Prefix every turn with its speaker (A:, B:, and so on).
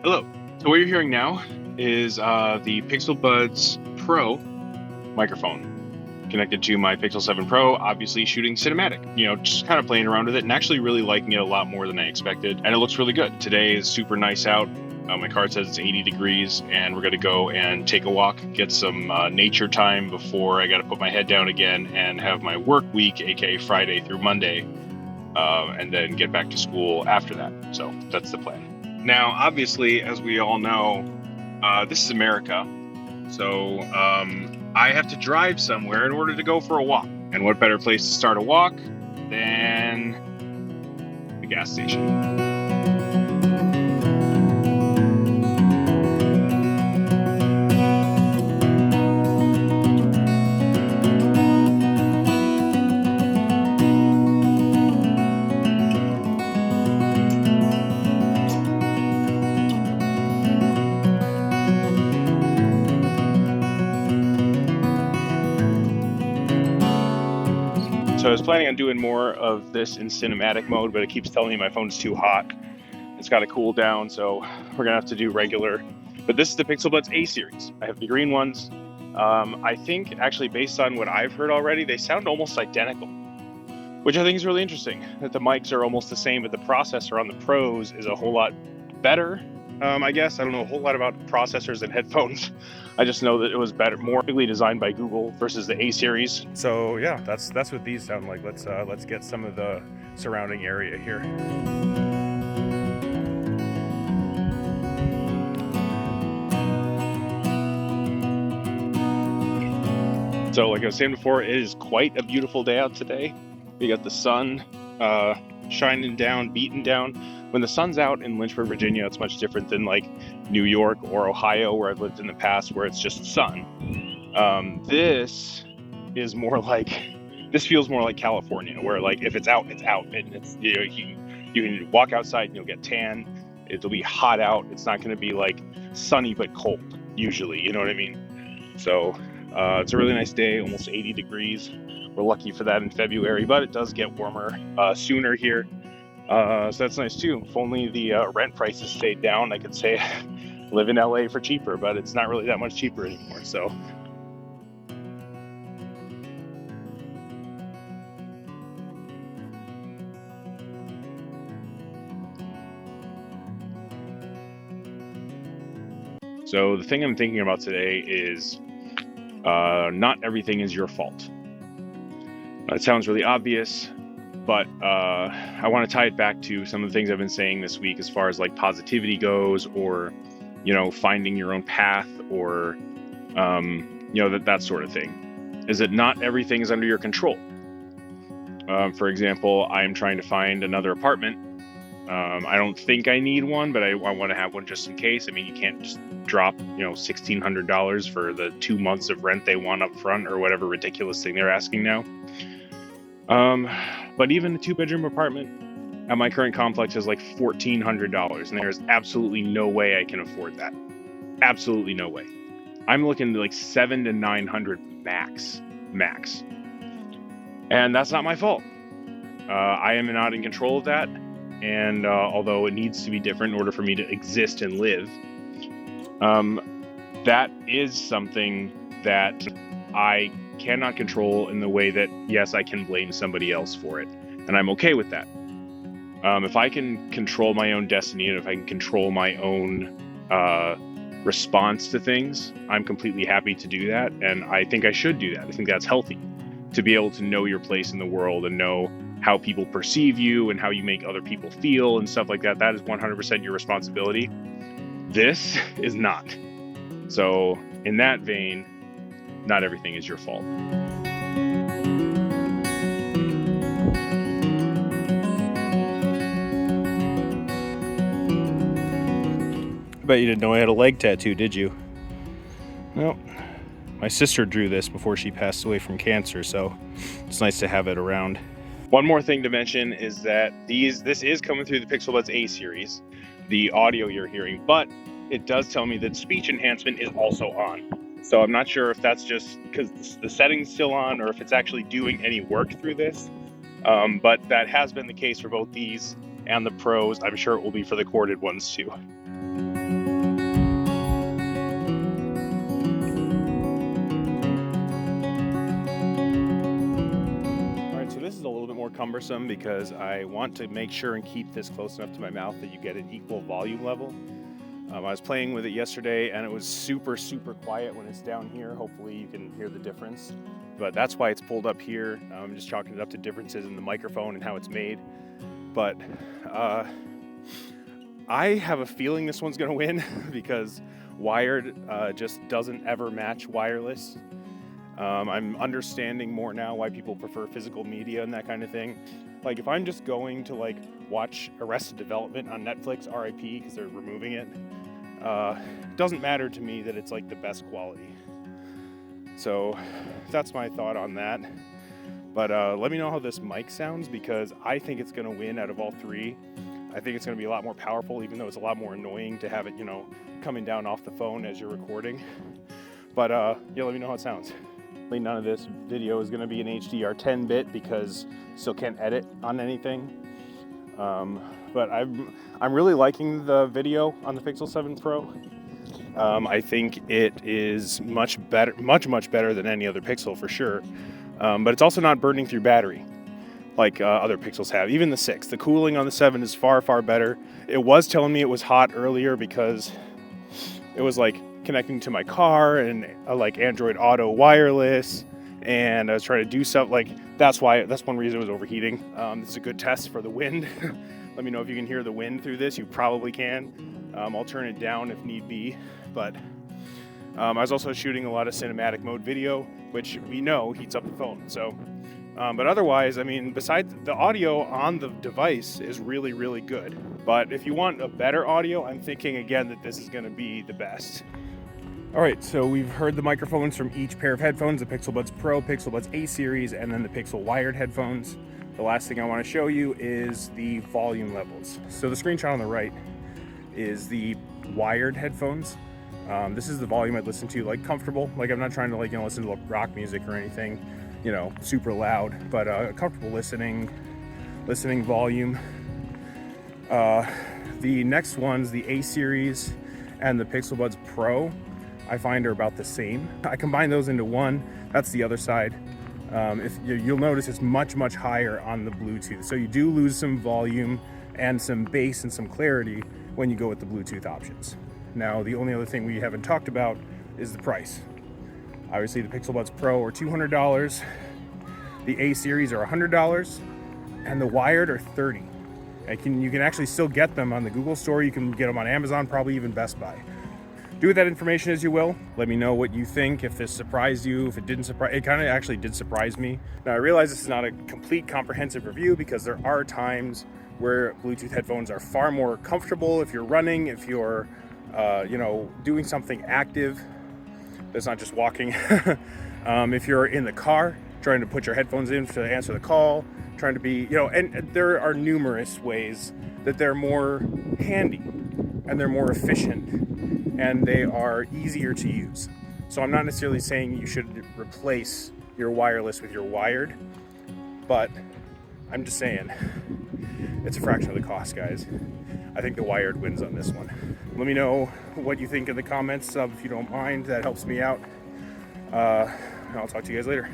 A: Hello. So what you're hearing now is the Pixel Buds Pro microphone connected to my Pixel 7 Pro, obviously shooting cinematic, just kind of playing around with it and actually really liking it a lot more than I expected. And it looks really good. Today is super nice out. My card says it's 80 degrees and we're going to go and take a walk, get some nature time before I got to put my head down again and have my work week, aka Friday through Monday, and then get back to school after that. So that's the plan. Now, obviously, as we all know, this is America, so I have to drive somewhere in order to go for a walk. And what better place to start a walk than the gas station? So I was planning on doing more of this in cinematic mode, but it keeps telling me my phone's too hot. It's got to cool down, so we're gonna have to do regular. But this is the Pixel Buds A series. I have the green ones. I think actually based on what I've heard already, they sound almost identical, which I think is really interesting, that the mics are almost the same, but the processor on the Pros is a whole lot better. I guess I don't know a whole lot about processors and headphones. I just know that it was better, more bigly designed by Google versus the A series. So yeah, that's what these sound like. Let's get some of the surrounding area here. So like I was saying before, it is quite a beautiful day out today. We got the sun shining down, beating down. When the sun's out in Lynchburg, Virginia, it's much different than like New York or Ohio, where I've lived in the past, where it's just sun. This feels more like California, where like if it's out, it's out, and it's you can walk outside and you'll get tan. It'll be hot out. It's not going to be like sunny but cold usually. You know what I mean? So it's a really nice day, almost 80 degrees. We're lucky for that in February, but it does get warmer sooner here. So that's nice too. If only the rent prices stayed down, I could say live in LA for cheaper, but it's not really that much cheaper anymore. So the thing I'm thinking about today is not everything is your fault. It sounds really obvious, but I want to tie it back to some of the things I've been saying this week as far as like positivity goes, or, finding your own path, or, that sort of thing. Is that not everything is under your control? For example, I'm trying to find another apartment. I don't think I need one, but I want to have one just in case. I mean, you can't just drop, $1,600 for the 2 months of rent they want up front, or whatever ridiculous thing they're asking now. But even a 2-bedroom apartment at my current complex is like $1,400, and there's absolutely no way I can afford that. Absolutely no way. I'm looking to like $700 to $900 max. And that's not my fault. I am not in control of that. And although it needs to be different in order for me to exist and live, that is something that I cannot control in the way that, yes, I can blame somebody else for it. And I'm okay with that. If I can control my own destiny, and if I can control my own response to things, I'm completely happy to do that. And I think I should do that. I think that's healthy, to be able to know your place in the world and know how people perceive you and how you make other people feel and stuff like that. That is 100% your responsibility. This is not. So in that vein, not everything is your fault. I bet you didn't know I had a leg tattoo, did you? No. My sister drew this before she passed away from cancer, so it's nice to have it around. One more thing to mention is that this is coming through the Pixel Buds A series, the audio you're hearing, but it does tell me that speech enhancement is also on. So I'm not sure if that's just because the setting's still on, or if it's actually doing any work through this. But that has been the case for both these and the Pros. I'm sure it will be for the corded ones too.
B: cumbersome because I want to make sure and keep this close enough to my mouth that you get an equal volume level. I was playing with it yesterday and it was super quiet when it's down here. Hopefully you can hear the difference, but that's why it's pulled up here. I'm just chalking it up to differences in the microphone and how it's made. But I have a feeling this one's gonna win because wired just doesn't ever match wireless. I'm understanding more now why people prefer physical media and that kind of thing. Like if I'm just going to like watch Arrested Development on Netflix, RIP, because they're removing it, it doesn't matter to me that it's like the best quality. So that's my thought on that. But let me know how this mic sounds, because I think it's gonna win out of all three. I think it's gonna be a lot more powerful, even though it's a lot more annoying to have it, coming down off the phone as you're recording. But yeah, let me know how it sounds. None of this video is gonna be in HDR 10-bit because still can't edit on anything. But I'm really liking the video on the Pixel 7 Pro. I think it is much better than any other Pixel for sure. But it's also not burning through battery like other Pixels have. Even the 6, the cooling on the 7 is far better. It was telling me it was hot earlier because it was like connecting to my car and like Android Auto wireless, and I was trying to do stuff like that's one reason it was overheating. This is a good test for the wind. Let me know if you can hear the wind through this. You probably can. I'll turn it down if need be, but I was also shooting a lot of cinematic mode video, which we know heats up the phone. So but otherwise, I mean, besides the audio on the device is really good. But if you want a better audio, I'm thinking again that this is going to be the best. All right, so we've heard the microphones from each pair of headphones, the Pixel Buds Pro, Pixel Buds A series, and then the Pixel wired headphones. The last thing I want to show you is the volume levels. So the screenshot on the right is the wired headphones. This is the volume I'd listen to, like comfortable. Like I'm not trying to listen to rock music or anything, super loud, but comfortable listening volume. The next ones, the A series and the Pixel Buds Pro, I find are about the same. I combine those into one. That's the other side. If you'll notice it's much higher on the Bluetooth. So you do lose some volume and some bass and some clarity when you go with the Bluetooth options. Now, the only other thing we haven't talked about is the price. Obviously, the Pixel Buds Pro are $200, the A series are $100, and the wired are $30. You can actually still get them on the Google store. You can get them on Amazon, probably even Best Buy. Do with that information as you will. Let me know what you think, if this surprised you, if it didn't surprise. It kind of actually did surprise me. Now, I realize this is not a complete comprehensive review because there are times where Bluetooth headphones are far more comfortable if you're running, if you're doing something active that's not just walking. If you're in the car trying to put your headphones in to answer the call, trying to be, and there are numerous ways that they're more handy and they're more efficient and they are easier to use. So I'm not necessarily saying you should replace your wireless with your wired, but I'm just saying it's a fraction of the cost, guys. I think the wired wins on this one. Let me know what you think in the comments, if you don't mind. That helps me out. I'll talk to you guys later.